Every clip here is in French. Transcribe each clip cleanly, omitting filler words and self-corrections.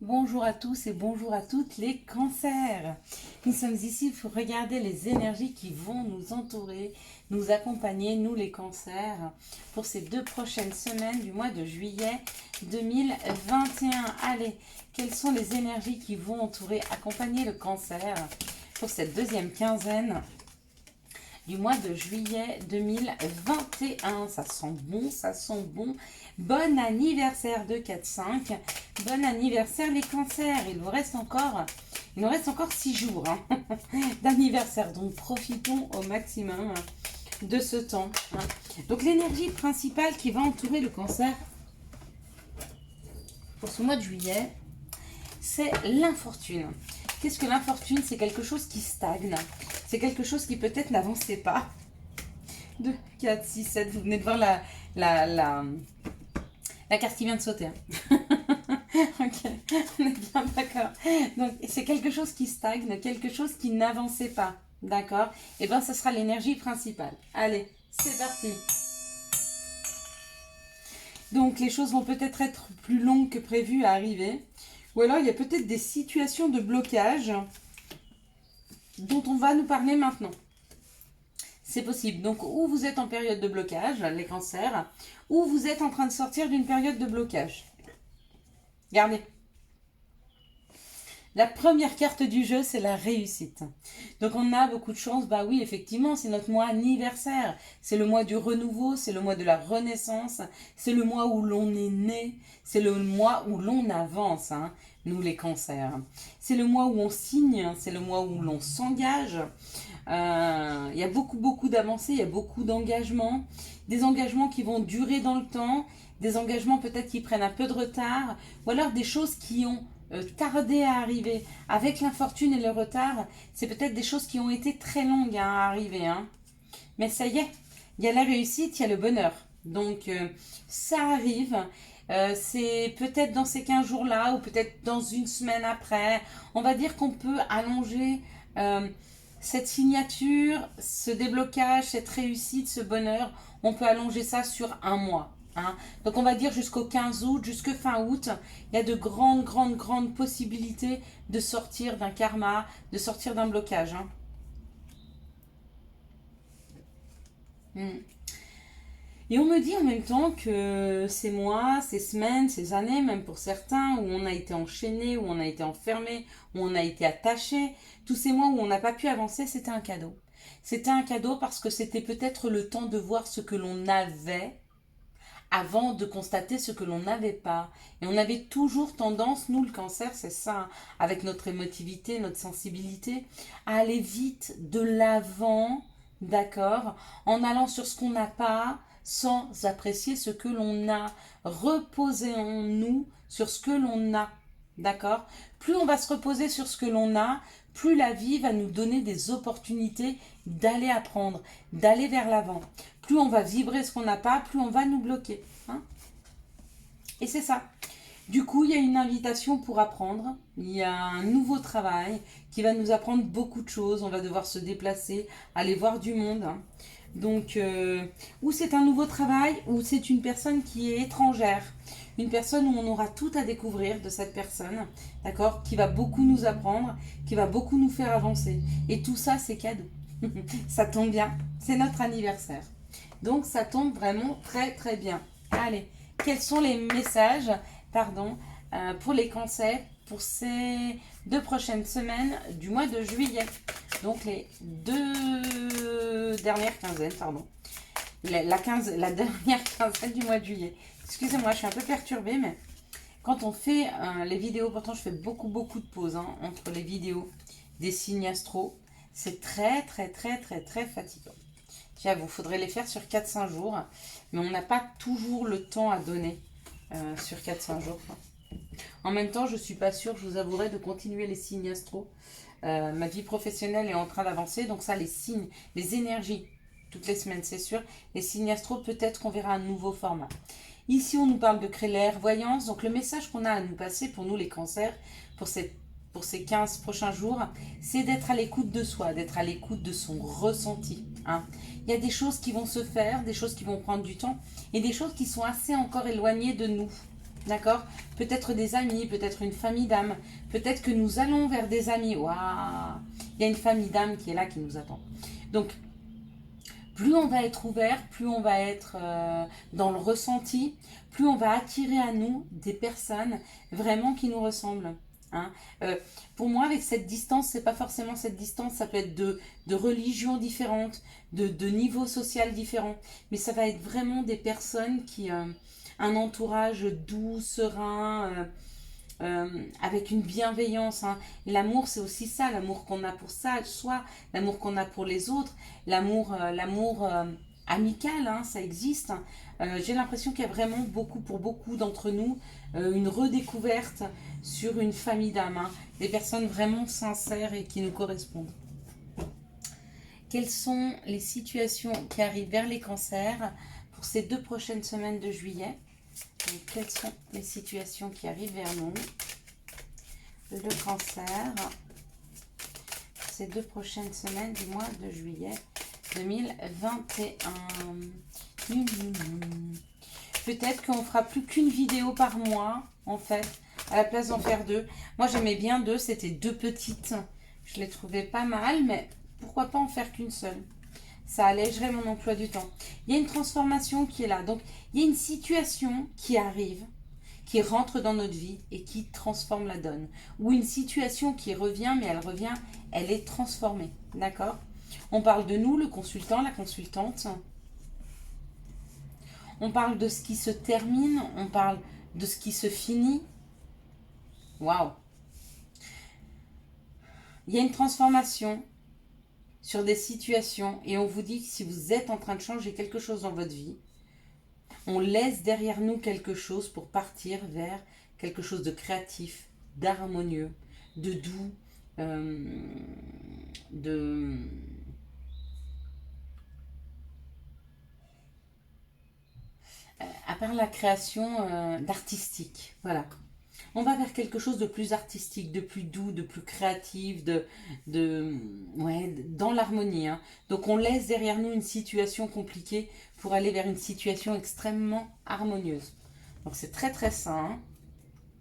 Bonjour à tous et bonjour à toutes les cancers. Nous sommes ici pour regarder les énergies qui vont nous entourer, nous accompagner, nous les cancers, pour ces 2 prochaines semaines du mois de juillet 2021. Allez, quelles sont les énergies qui vont entourer, accompagner le cancer pour cette deuxième quinzaine du mois de juillet 2021. Ça sent bon, ça sent bon. Bon anniversaire de 4-5. Bon anniversaire les cancers. Il nous reste encore 6 jours d'anniversaire. Donc profitons au maximum de ce temps. Donc l'énergie principale qui va entourer le cancer pour ce mois de juillet, c'est l'infortune. Qu'est-ce que l'infortune? C'est quelque chose qui stagne. C'est quelque chose qui peut-être n'avançait pas. 2, 4, 6, 7. Vous venez de voir la carte qui vient de sauter. Ok, on est bien d'accord. Donc, c'est quelque chose qui stagne, quelque chose qui n'avançait pas. D'accord? Et bien, ce sera l'énergie principale. Allez, c'est parti. Donc, les choses vont peut-être être plus longues que prévu à arriver. Ou alors, il y a peut-être des situations de blocage dont on va nous parler maintenant. C'est possible. Donc, ou vous êtes en période de blocage, les cancers, ou vous êtes en train de sortir d'une période de blocage. Regardez. La première carte du jeu, c'est la réussite. Donc, on a beaucoup de chance. Bah oui, effectivement, c'est notre mois anniversaire. C'est le mois du renouveau, c'est le mois de la renaissance, c'est le mois où l'on est né, c'est le mois où l'on avance, nous les cancers. C'est le mois où on signe, c'est le mois où l'on s'engage. Il y a beaucoup d'avancées, il y a beaucoup d'engagements. Des engagements qui vont durer dans le temps, des engagements peut-être qui prennent un peu de retard, ou alors des choses qui ont tardé à arriver. Avec l'infortune et le retard, c'est peut-être des choses qui ont été très longues à arriver. Mais ça y est, il y a la réussite, il y a le bonheur. Donc ça arrive. C'est peut-être dans ces 15 jours-là ou peut-être dans une semaine après. On va dire qu'on peut allonger cette signature, ce déblocage, cette réussite, ce bonheur. On peut allonger ça sur un mois. Donc on va dire jusqu'au 15 août, jusqu'au fin août, il y a de grandes possibilités de sortir d'un karma, de sortir d'un blocage. Et on me dit en même temps que ces mois, ces semaines, ces années, même pour certains, où on a été enchaîné, où on a été enfermé, où on a été attaché, tous ces mois où on n'a pas pu avancer, c'était un cadeau. C'était un cadeau parce que c'était peut-être le temps de voir ce que l'on avait avant de constater ce que l'on n'avait pas. Et on avait toujours tendance, nous le cancer, c'est ça, avec notre émotivité, notre sensibilité, à aller vite de l'avant, d'accord, en allant sur ce qu'on n'a pas, sans apprécier ce que l'on a. Reposons-nous sur ce que l'on a, d'accord. Plus on va se reposer sur ce que l'on a, plus la vie va nous donner des opportunités d'aller apprendre, d'aller vers l'avant. Plus on va vibrer ce qu'on n'a pas, plus on va nous bloquer. Et c'est ça. Du coup, il y a une invitation pour apprendre. Il y a un nouveau travail qui va nous apprendre beaucoup de choses. On va devoir se déplacer, aller voir du monde. Donc, ou c'est un nouveau travail, ou c'est une personne qui est étrangère. Une personne où on aura tout à découvrir de cette personne, d'accord, qui va beaucoup nous apprendre, qui va beaucoup nous faire avancer. Et tout ça, c'est cadeau. Ça tombe bien, c'est notre anniversaire. Donc, ça tombe vraiment très bien. Allez, quels sont les messages, pour les cancers pour ces 2 prochaines semaines du mois de juillet? Donc, les 2 dernières quinzaines, la dernière quinzaine du mois de juillet. Excusez-moi, je suis un peu perturbée, mais quand on fait les vidéos, pourtant je fais beaucoup de pauses entre les vidéos des signes astro. C'est très fatigant. J'avoue, il faudrait les faire sur 4-5 jours, mais on n'a pas toujours le temps à donner sur 4-5 jours. En même temps, je ne suis pas sûre, je vous avouerai, de continuer les signes astro. Ma vie professionnelle est en train d'avancer, donc ça, les signes, les énergies, toutes les semaines, c'est sûr. Les signes astro, peut-être qu'on verra un nouveau format. Ici, on nous parle de clairvoyance. Donc, le message qu'on a à nous passer pour nous, les cancers, pour ces 15 prochains jours, c'est d'être à l'écoute de soi, d'être à l'écoute de son ressenti. Il y a des choses qui vont se faire, des choses qui vont prendre du temps, et des choses qui sont assez encore éloignées de nous. D'accord? Peut-être des amis, peut-être une famille d'âmes. Peut-être que nous allons vers des amis. Waouh! Il y a une famille d'âmes qui est là, qui nous attend. Donc, plus on va être ouvert, plus on va être dans le ressenti, plus on va attirer à nous des personnes vraiment qui nous ressemblent. Hein. Pour moi, avec cette distance, c'est pas forcément cette distance, ça peut être de religions différentes, de niveaux sociaux différents, mais ça va être vraiment des personnes qui, un entourage doux, serein, avec une bienveillance. Hein. L'amour, c'est aussi ça, l'amour qu'on a pour ça, soi, l'amour qu'on a pour les autres, l'amour amical, hein, ça existe. J'ai l'impression qu'il y a vraiment beaucoup, pour beaucoup d'entre nous, une redécouverte sur une famille d'âmes, hein, des personnes vraiment sincères et qui nous correspondent. Quelles sont les situations qui arrivent vers les cancers pour ces 2 prochaines semaines de juillet? Donc, quelles sont les situations qui arrivent vers nous? Le cancer, ces 2 prochaines semaines du mois de juillet 2021. Peut-être qu'on fera plus qu'une vidéo par mois, en fait, à la place d'en faire 2. Moi, j'aimais bien 2, c'était 2 petites. Je les trouvais pas mal, mais pourquoi pas en faire qu'une seule? Ça allégerait mon emploi du temps. Il y a une transformation qui est là. Donc, il y a une situation qui arrive, qui rentre dans notre vie et qui transforme la donne. Ou une situation qui revient, mais elle est transformée. D'accord? On parle de nous, le consultant, la consultante. On parle de ce qui se termine, on parle de ce qui se finit. Waouh! Il y a une transformation sur des situations et on vous dit que si vous êtes en train de changer quelque chose dans votre vie, on laisse derrière nous quelque chose pour partir vers quelque chose de créatif, d'harmonieux, de doux, de... à part la création d'artistique, voilà. On va vers quelque chose de plus artistique, de plus doux, de plus créatif, ouais, dans l'harmonie. Hein. Donc on laisse derrière nous une situation compliquée pour aller vers une situation extrêmement harmonieuse. Donc c'est très très sain.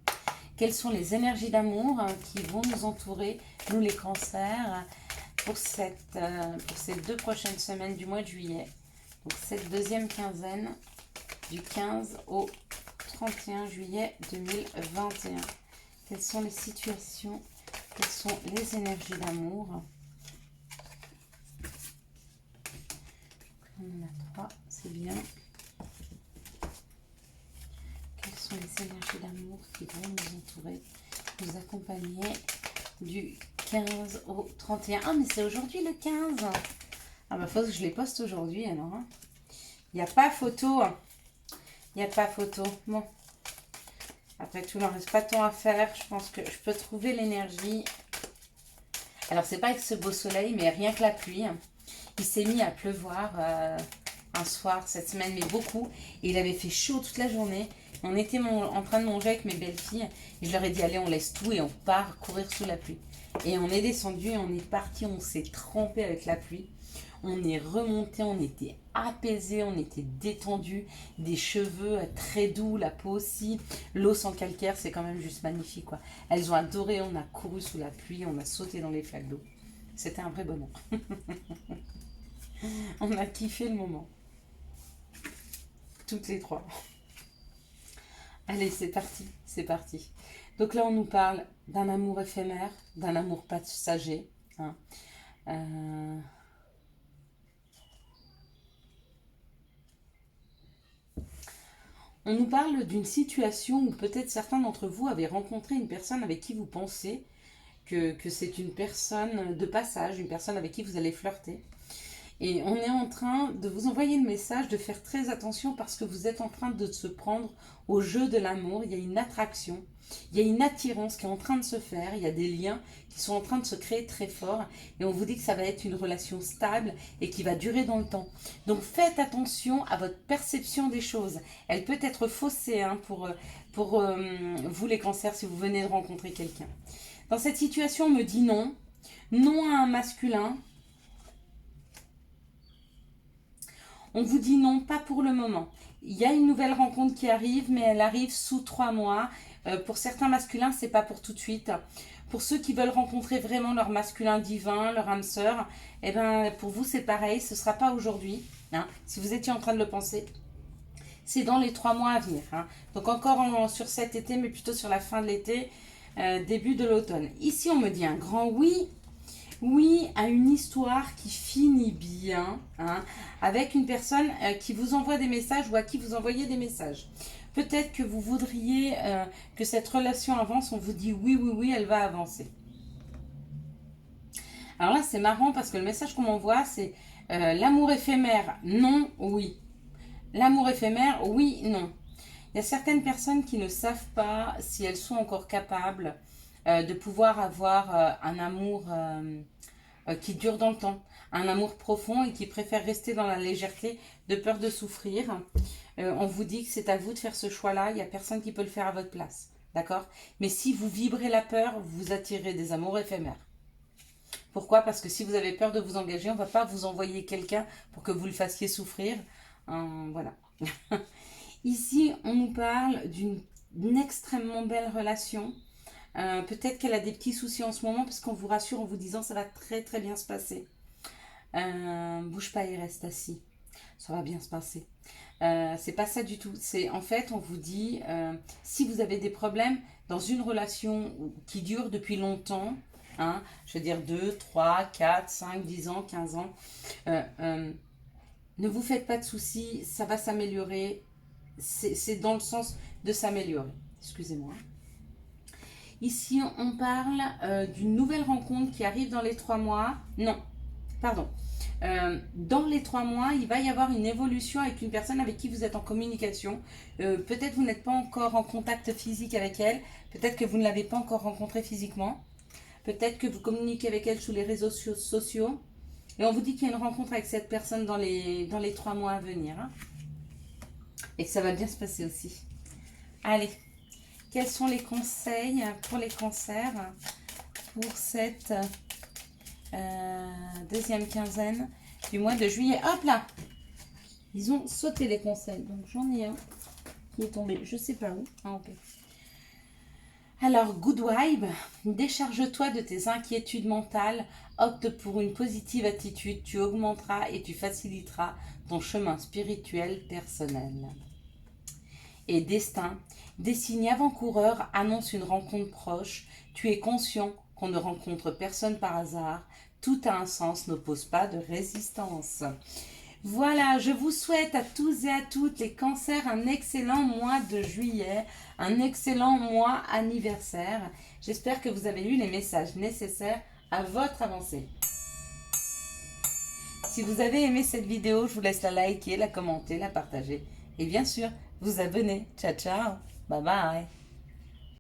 Hein. Quelles sont les énergies d'amour qui vont nous entourer, nous les cancers, pour ces 2 prochaines semaines du mois de juillet. Donc cette deuxième quinzaine du 15 au 31 juillet 2021. Quelles sont les situations? Quelles sont les énergies d'amour? On en a 3, c'est bien. Quelles sont les énergies d'amour qui vont nous entourer, nous accompagner du 15 au 31? Ah, mais c'est aujourd'hui le 15. Ah bah, faut que je les poste aujourd'hui alors. Hein. Il n'y a pas photo. Il n'y a pas photo. Bon. Après tout, il n'en reste pas tant à faire. Je pense que je peux trouver l'énergie. Alors, c'est pas avec ce beau soleil, mais rien que la pluie. Il s'est mis à pleuvoir un soir cette semaine, mais beaucoup. Et il avait fait chaud toute la journée. On était en train de manger avec mes belles-filles. Et je leur ai dit, allez, on laisse tout et on part courir sous la pluie. Et on est descendu et on est parti. On s'est trempé avec la pluie. On est remonté, on était apaisé, on était détendu, des cheveux très doux, la peau aussi, l'eau sans calcaire, c'est quand même juste magnifique quoi. Elles ont adoré, on a couru sous la pluie, on a sauté dans les flaques d'eau. C'était un vrai bonheur. On a kiffé le moment. Toutes les 3. Allez, c'est parti, c'est parti. Donc là, on nous parle d'un amour éphémère, d'un amour passager. Hein. On nous parle d'une situation où peut-être certains d'entre vous avaient rencontré une personne avec qui vous pensez que c'est une personne de passage, une personne avec qui vous allez flirter. Et on est en train de vous envoyer le message de faire très attention parce que vous êtes en train de se prendre au jeu de l'amour. Il y a une attraction, il y a une attirance qui est en train de se faire, il y a des liens qui sont en train de se créer très forts. Et on vous dit que ça va être une relation stable et qui va durer dans le temps. Donc faites attention à votre perception des choses. Elle peut être faussée hein, pour vous les cancers si vous venez de rencontrer quelqu'un. Dans cette situation, on me dit non. Non à un masculin. On vous dit non, pas pour le moment. Il y a une nouvelle rencontre qui arrive, mais elle arrive sous 3 mois. Pour certains masculins, c'est pas pour tout de suite. Pour ceux qui veulent rencontrer vraiment leur masculin divin, leur âme sœur, eh ben, pour vous, c'est pareil. Ce ne sera pas aujourd'hui, hein, si vous étiez en train de le penser. C'est dans les 3 mois à venir. Hein. Donc encore sur cet été, mais plutôt sur la fin de l'été, début de l'automne. Ici, on me dit un grand oui. Oui à une histoire qui finit bien, hein, avec une personne qui vous envoie des messages ou à qui vous envoyez des messages. Peut-être que vous voudriez que cette relation avance, on vous dit oui, oui, oui, elle va avancer. Alors là, c'est marrant parce que le message qu'on m'envoie, c'est l'amour éphémère, non, oui. L'amour éphémère, oui, non. Il y a certaines personnes qui ne savent pas si elles sont encore capables de pouvoir avoir un amour qui dure dans le temps, un amour profond et qui préfèrent rester dans la légèreté de peur de souffrir. On vous dit que c'est à vous de faire ce choix-là, il n'y a personne qui peut le faire à votre place, d'accord? Mais si vous vibrez la peur, vous attirez des amours éphémères. Pourquoi? Parce que si vous avez peur de vous engager, on ne va pas vous envoyer quelqu'un pour que vous le fassiez souffrir. Voilà. Ici, on nous parle d'une extrêmement belle relation. Peut-être qu'elle a des petits soucis en ce moment parce qu'on vous rassure en vous disant ça va très très bien se passer. Bouge pas et reste assis. Ça va bien se passer. C'est pas ça du tout. C'est en fait, on vous dit si vous avez des problèmes dans une relation qui dure depuis longtemps, hein, je veux dire 2, 3, 4, 5, 10 ans, 15 ans, ne vous faites pas de soucis, ça va s'améliorer. C'est dans le sens de s'améliorer. Excusez-moi. Ici, on parle d'une nouvelle rencontre qui arrive dans les 3 mois. Non, pardon. Dans les 3 mois, il va y avoir une évolution avec une personne avec qui vous êtes en communication. Peut-être vous n'êtes pas encore en contact physique avec elle. Peut-être que vous ne l'avez pas encore rencontrée physiquement. Peut-être que vous communiquez avec elle sous les réseaux sociaux. Et on vous dit qu'il y a une rencontre avec cette personne dans les 3 mois à venir. Hein. Et que ça va bien se passer aussi. Allez, quels sont les conseils pour les cancers pour cette deuxième quinzaine du mois de juillet? Hop là! Ils ont sauté les conseils. Donc j'en ai un qui est tombé, je sais pas où. Ah, ok. Alors, good vibe, décharge-toi de tes inquiétudes mentales, opte pour une positive attitude, tu augmenteras et tu faciliteras ton chemin spirituel personnel. Et destin, des signes avant-coureurs annoncent une rencontre proche, tu es conscient qu'on ne rencontre personne par hasard, tout a un sens, n'oppose pas de résistance. Voilà, je vous souhaite à tous et à toutes les cancers un excellent mois de juillet, un excellent mois anniversaire. J'espère que vous avez eu les messages nécessaires à votre avancée. Si vous avez aimé cette vidéo, je vous laisse la liker, la commenter, la partager et bien sûr vous abonner. Ciao, ciao, bye bye.